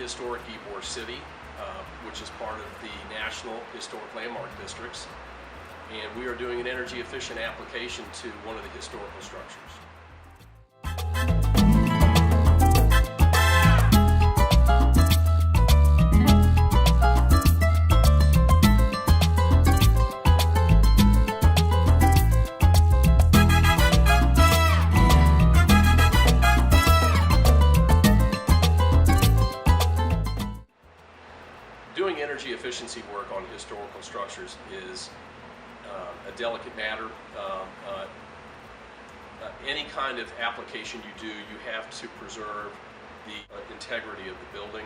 historic Ybor City, which is part of the National Historic Landmark Districts. And we are doing an energy efficient application to one of the historical structures. Doing energy efficiency work on historical structures is a delicate matter. Any kind of application you do, you have to preserve the integrity of the building.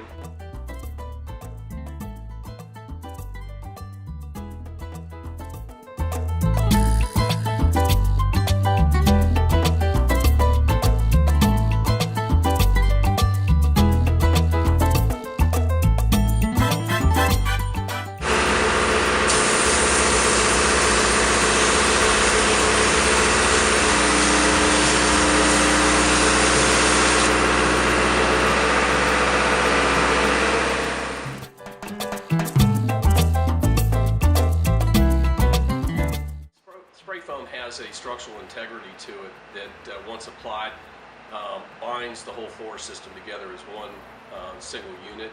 Spray foam has a structural integrity to it that, once applied, binds the whole floor system together as one single unit.